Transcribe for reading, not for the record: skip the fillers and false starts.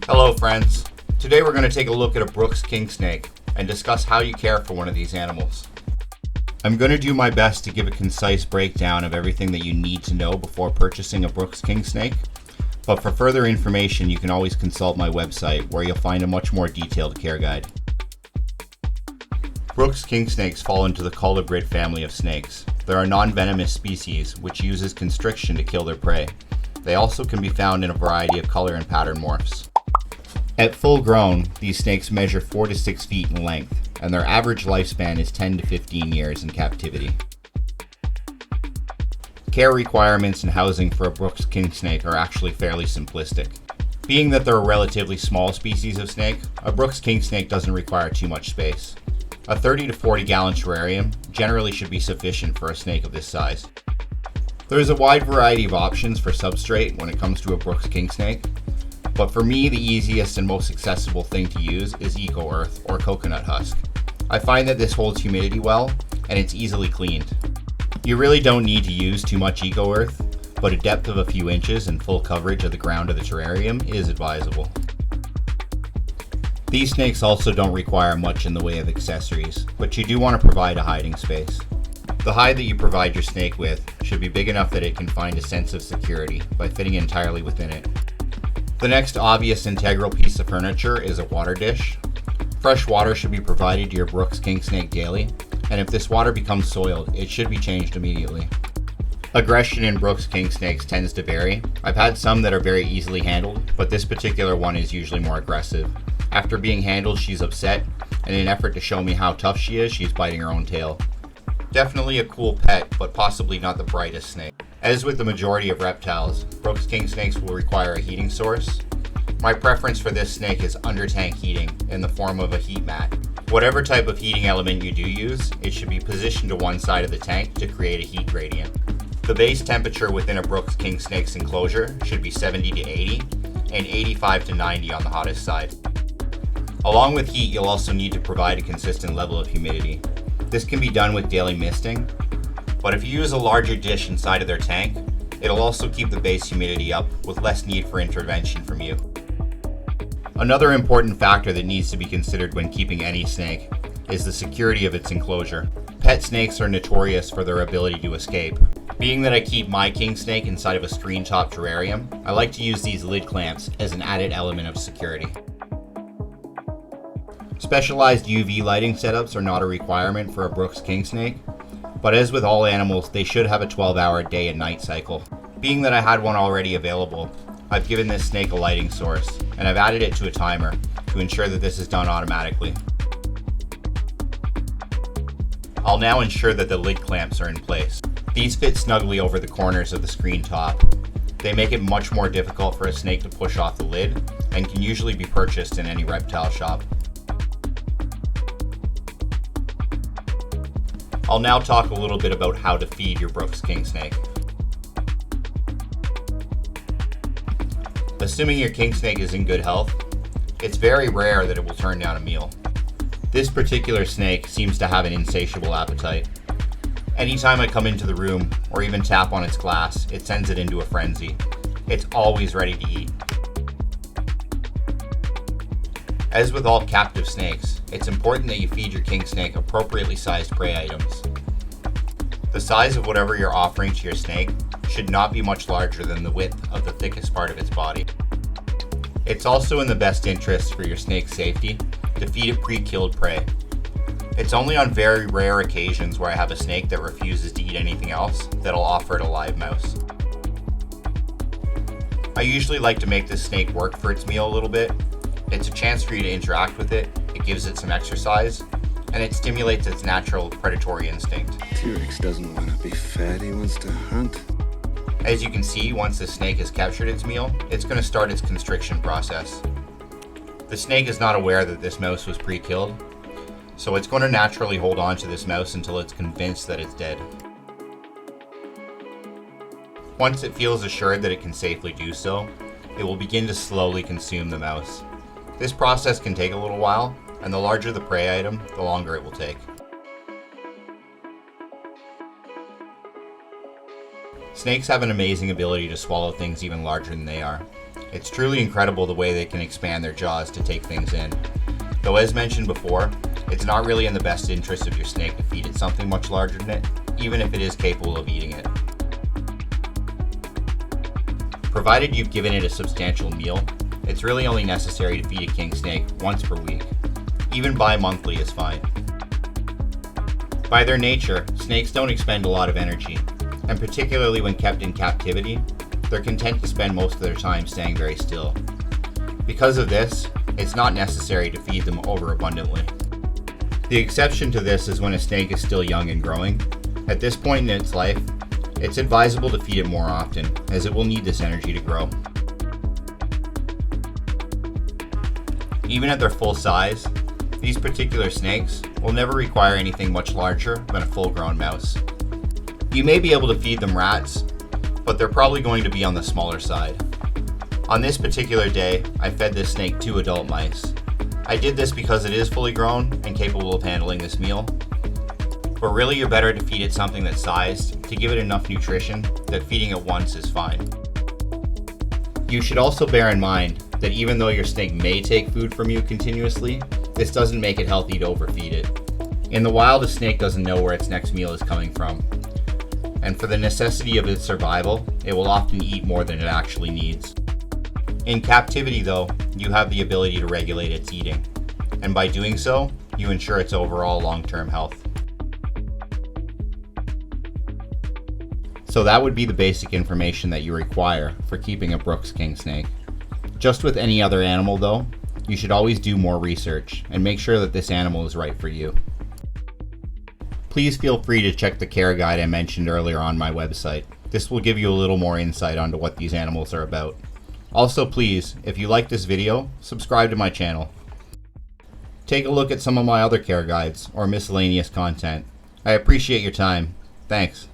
Hello friends. Today we're going to take a look at a Brooks Kingsnake and discuss how you care for one of these animals. I'm going to do my best to give a concise breakdown of everything that you need to know before purchasing a Brooks Kingsnake, but for further information you can always consult my website where you'll find a much more detailed care guide. Brooks Kingsnakes fall into the colubrid family of snakes. They're a non-venomous species which uses constriction to kill their prey. They also can be found in a variety of color and pattern morphs. At full grown, these snakes measure 4 to 6 feet in length, and their average lifespan is 10 to 15 years in captivity. Care requirements and housing for a Brooks Kingsnake are actually fairly simplistic. Being that they're a relatively small species of snake, a Brooks Kingsnake doesn't require too much space. A 30 to 40 gallon terrarium generally should be sufficient for a snake of this size. There is a wide variety of options for substrate when it comes to a Brooks Kingsnake, but for me the easiest and most accessible thing to use is Eco Earth or coconut husk. I find that this holds humidity well and it's easily cleaned. You really don't need to use too much Eco Earth, but a depth of a few inches and full coverage of the ground of the terrarium is advisable. These snakes also don't require much in the way of accessories, but you do want to provide a hiding space. The hide that you provide your snake with should be big enough that it can find a sense of security by fitting entirely within it. The next obvious integral piece of furniture is a water dish. Fresh water should be provided to your Brooks Kingsnake daily, and if this water becomes soiled, it should be changed immediately. Aggression in Brooks Kingsnakes tends to vary. I've had some that are very easily handled, but this particular one is usually more aggressive. After being handled, she's upset, and in an effort to show me how tough she is, she's biting her own tail. Definitely a cool pet, but possibly not the brightest snake. As with the majority of reptiles, Brooks Kingsnakes will require a heating source. My preference for this snake is under tank heating in the form of a heat mat. Whatever type of heating element you do use, it should be positioned to one side of the tank to create a heat gradient. The base temperature within a Brooks Kingsnake's enclosure should be 70 to 80 and 85 to 90 on the hottest side. Along with heat, you'll also need to provide a consistent level of humidity. This can be done with daily misting, but if you use a larger dish inside of their tank, it'll also keep the base humidity up with less need for intervention from you. Another important factor that needs to be considered when keeping any snake is the security of its enclosure. Pet snakes are notorious for their ability to escape. Being that I keep my king snake inside of a screen top terrarium, I like to use these lid clamps as an added element of security. Specialized UV lighting setups are not a requirement for a Brooks Kingsnake, but as with all animals, they should have a 12-hour day and night cycle. Being that I had one already available, I've given this snake a lighting source, and I've added it to a timer to ensure that this is done automatically. I'll now ensure that the lid clamps are in place. These fit snugly over the corners of the screen top. They make it much more difficult for a snake to push off the lid and can usually be purchased in any reptile shop. I'll now talk a little bit about how to feed your Brooks Kingsnake. Assuming your Kingsnake is in good health, it's very rare that it will turn down a meal. This particular snake seems to have an insatiable appetite. Anytime I come into the room or even tap on its glass, it sends it into a frenzy. It's always ready to eat. As with all captive snakes, it's important that you feed your Kingsnake appropriately sized prey items. The size of whatever you're offering to your snake should not be much larger than the width of the thickest part of its body. It's also in the best interest for your snake's safety to feed it pre-killed prey. It's only on very rare occasions where I have a snake that refuses to eat anything else that I'll offer it a live mouse. I usually like to make this snake work for its meal a little bit. It's a chance for you to interact with it, it gives it some exercise, and it stimulates its natural predatory instinct. T-Rex doesn't want to be fed, he wants to hunt. As you can see, once the snake has captured its meal, it's going to start its constriction process. The snake is not aware that this mouse was pre-killed, so it's going to naturally hold on to this mouse until it's convinced that it's dead. Once it feels assured that it can safely do so, it will begin to slowly consume the mouse. This process can take a little while, and the larger the prey item, the longer it will take. Snakes have an amazing ability to swallow things even larger than they are. It's truly incredible the way they can expand their jaws to take things in. Though as mentioned before, it's not really in the best interest of your snake to feed it something much larger than it, even if it is capable of eating it. Provided you've given it a substantial meal, it's really only necessary to feed a king snake once per week. Even bi-monthly is fine. By their nature, snakes don't expend a lot of energy, and particularly when kept in captivity, they're content to spend most of their time staying very still. Because of this, it's not necessary to feed them overabundantly. The exception to this is when a snake is still young and growing. At this point in its life, it's advisable to feed it more often, as it will need this energy to grow. Even at their full size, these particular snakes will never require anything much larger than a full-grown mouse. You may be able to feed them rats, but they're probably going to be on the smaller side. On this particular day, I fed this snake 2 adult mice. I did this because it is fully grown and capable of handling this meal, but really you're better to feed it something that's sized to give it enough nutrition that feeding it once is fine. You should also bear in mind that even though your snake may take food from you continuously, this doesn't make it healthy to overfeed it. In the wild, a snake doesn't know where its next meal is coming from, and for the necessity of its survival, it will often eat more than it actually needs. In captivity though, you have the ability to regulate its eating, and by doing so, you ensure its overall long-term health. So that would be the basic information that you require for keeping a Brooks king snake. Just with any other animal though, you should always do more research and make sure that this animal is right for you. Please feel free to check the care guide I mentioned earlier on my website. This will give you a little more insight onto what these animals are about. Also please, if you like this video, subscribe to my channel. Take a look at some of my other care guides or miscellaneous content. I appreciate your time. Thanks.